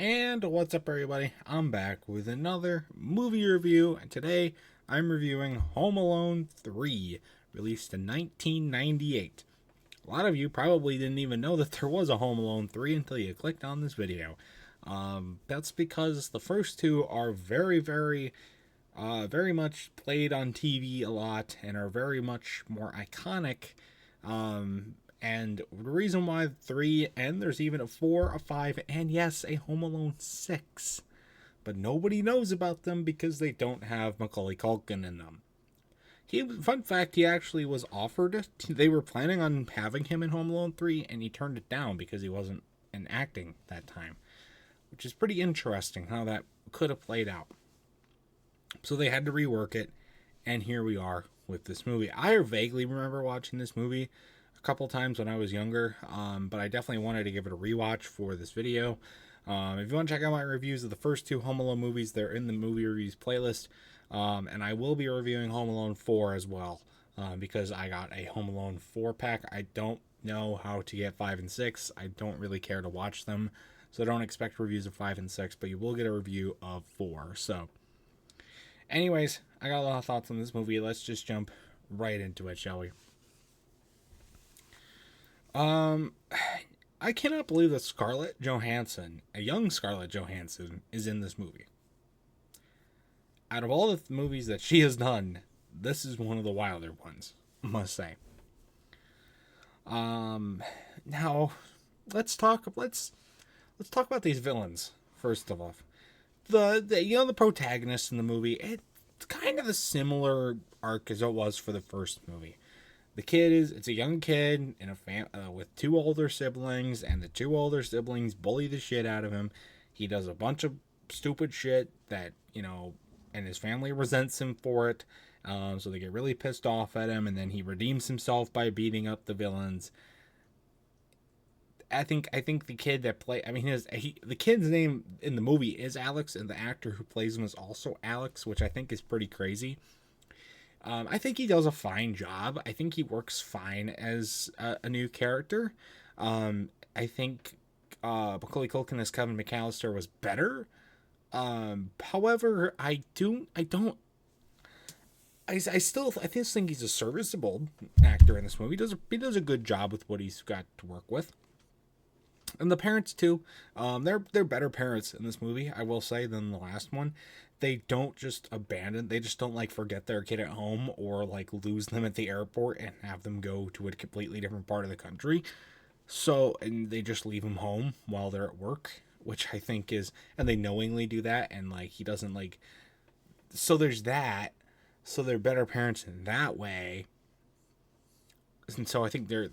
And what's up, everybody? I'm back with another movie review, and today I'm reviewing Home Alone 3, released in 1998. A lot of you probably didn't even know that there was a Home Alone 3 until you clicked on this video. That's because the first two are very much played on TV a lot and are very much more iconic. And the reason why 3, and there's even a 4, a 5, and yes, a Home Alone 6. But nobody knows about them because they don't have Macaulay Culkin in them. Fun fact, he actually was offered, they were planning on having him in Home Alone 3, and he turned it down because he wasn't in acting that time. Which is pretty interesting how that could have played out. So they had to rework it, and here we are with this movie. I vaguely remember watching this movie a couple times when I was younger, but I definitely wanted to give it a rewatch for this video. If you want to check out my reviews of the first two Home Alone movies, they're in the movie reviews playlist, and I will be reviewing Home Alone 4 as well, because I got a Home Alone 4 pack. I don't know how to get 5 and 6. I don't really care to watch them, so don't expect reviews of 5 and 6, but you will get a review of 4. So anyways, I got a lot of thoughts on this movie. Let's just jump right into it, shall we? I cannot believe that Scarlett Johansson, a young Scarlett Johansson, is in this movie. Out of all the movies that she has done, this is one of the wilder ones, I must say. Now let's talk about these villains first of all. The protagonist in the movie, it's kind of a similar arc as it was for the first movie. It's a young kid in a with two older siblings, and the two older siblings bully the shit out of him. He does a bunch of stupid shit that, and his family resents him for it. So they get really pissed off at him, and then he redeems himself by beating up the villains. I think the kid that the kid's name in the movie is Alex, and the actor who plays him is also Alex, which I think is pretty crazy. I think he does a fine job. I think he works fine as a new character. I think Macaulay Culkin as Kevin McAllister was better. However, I still think he's a serviceable actor in this movie. He does a good job with what he's got to work with. And the parents too, they're better parents in this movie, I will say, than the last one. They don't just they just don't forget their kid at home or lose them at the airport and have them go to a completely different part of the country. So, and they just leave him home while they're at work, which I think and they knowingly do that, and he doesn't so there's that. So they're better parents in that way. And so I think they're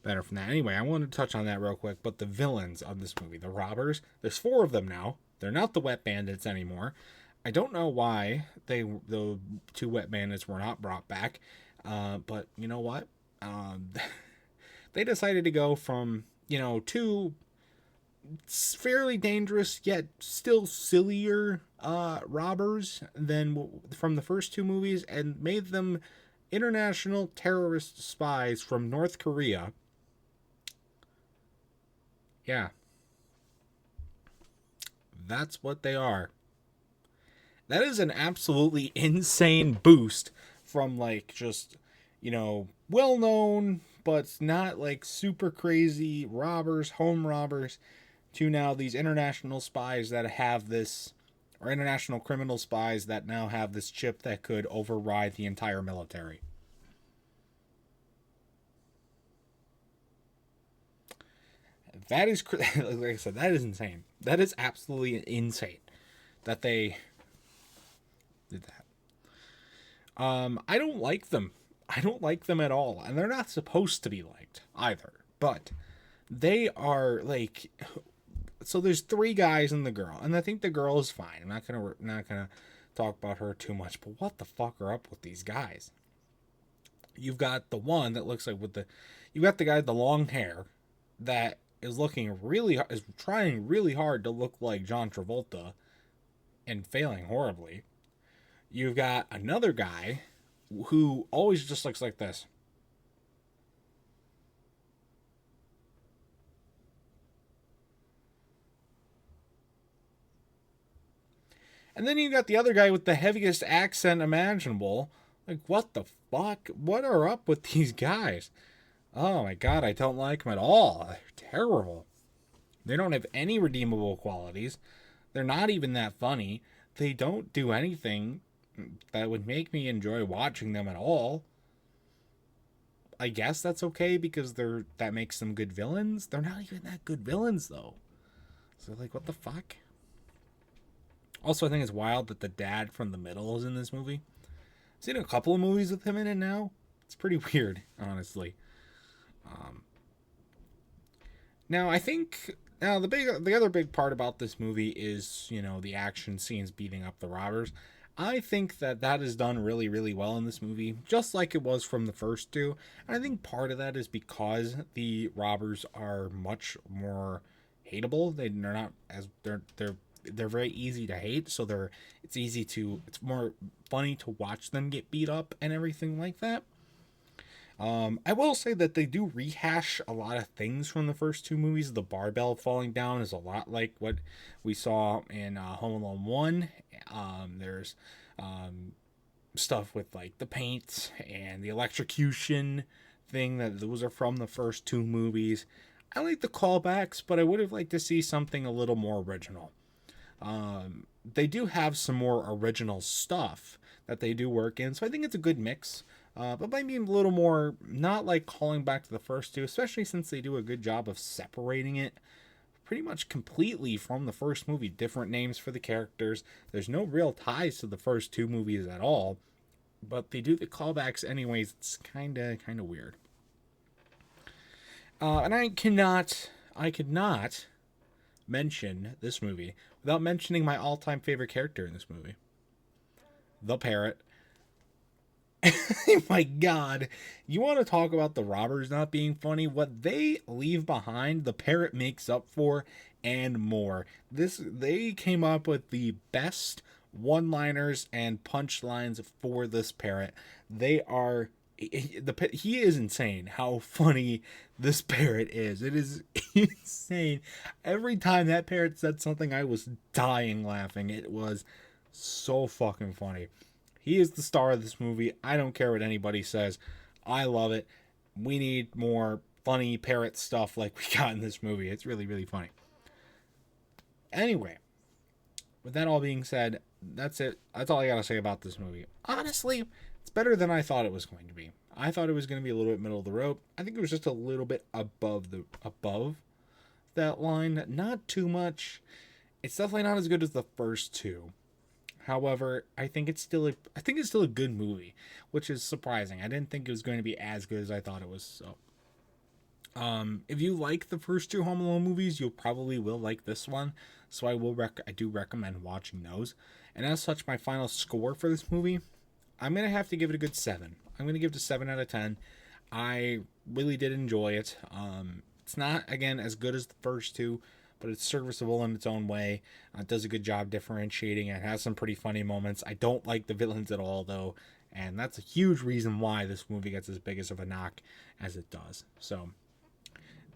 better from that. Anyway, I wanted to touch on that real quick, but the villains of this movie, the robbers, there's 4 of them now. They're not the wet bandits anymore. I don't know why the 2 wet bandits were not brought back, but you know what? They decided to go from, 2 fairly dangerous yet still sillier robbers than from the first 2 movies, and made them international terrorist spies from North Korea. Yeah. That's what they are. That is an absolutely insane boost from just, well-known, but not super crazy robbers, home robbers, to now these international spies that have this, or international criminal spies that now have this chip that could override the entire military. That is, like I said, that is insane. That is absolutely insane that they did that. I don't like them. I don't like them at all. And they're not supposed to be liked either. But they are so there's 3 guys and the girl. And I think the girl is fine. I'm not gonna talk about her too much. But what the fuck are up with these guys? You've got the one that looks you've got the guy with the long hair that is trying really hard to look like John Travolta and failing horribly. You've got another guy who always just looks like this. And then you got the other guy with the heaviest accent imaginable. Like, what the fuck? What are up with these guys? Oh my god, I don't like them at all. They're terrible. They don't have any redeemable qualities. They're not even that funny. They don't do anything that would make me enjoy watching them at all. I guess that's okay because that makes them good villains. They're not even that good villains though. So like, what the fuck? Also, I think it's wild that the dad from The Middle is in this movie. I've seen a couple of movies with him in it now. It's pretty weird, honestly. Now, I think the other big part about this movie is, the action scenes beating up the robbers. I think that is done really, really well in this movie, just like it was from the first two. And I think part of that is because the robbers are much more hateable. They're not as they're very easy to hate, so it's more funny to watch them get beat up and everything like that. I will say that they do rehash a lot of things from the first two movies. The barbell falling down is a lot like what we saw in Home Alone 1. There's stuff with like the paint and the electrocution thing, that those are from the first two movies. I like the callbacks, but I would have liked to see something a little more original. They do have some more original stuff that they do work in, so I think it's a good mix. But maybe a little more, not like calling back to the first two, especially since they do a good job of separating it pretty much completely from the first movie. Different names for the characters. There's no real ties to the first two movies at all, but they do the callbacks anyways. It's kind of weird. And I could not mention this movie without mentioning my all-time favorite character in this movie, the parrot. Oh my god, you want to talk about the robbers not being funny? What they leave behind, the parrot makes up for and more. They came up with the best one-liners and punchlines for this parrot. He is insane how funny this parrot is. It is insane. Every time that parrot said something, I was dying laughing. It was so fucking funny. He is the star of this movie. I don't care what anybody says. I love it. We need more funny parrot stuff like we got in this movie. It's really, really funny. Anyway, with that all being said, that's it. That's all I gotta say about this movie. Honestly, it's better than I thought it was going to be. I thought it was going to be a little bit middle of the road. I think it was just a little bit above that line. Not too much. It's definitely not as good as the first two. However, I think it's still a good movie, which is surprising. I didn't think it was going to be as good as I thought it was. So, if you like the first two Home Alone movies, you probably will like this one. So I do recommend watching those. And as such, my final score for this movie, I'm gonna have to give it a good 7. I'm gonna give it a 7 out of 10. I really did enjoy it. It's not, again, as good as the first two, but it's serviceable in its own way. It does a good job differentiating. It has some pretty funny moments. I don't like the villains at all, though, and that's a huge reason why this movie gets as big as of a knock as it does. So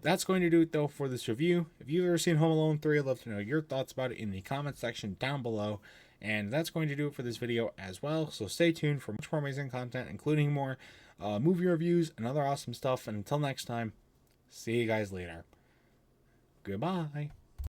that's going to do it, though, for this review. If you've ever seen Home Alone 3, I'd love to know your thoughts about it in the comment section down below. And that's going to do it for this video as well. So stay tuned for much more amazing content, including more movie reviews and other awesome stuff. And until next time, see you guys later. Goodbye.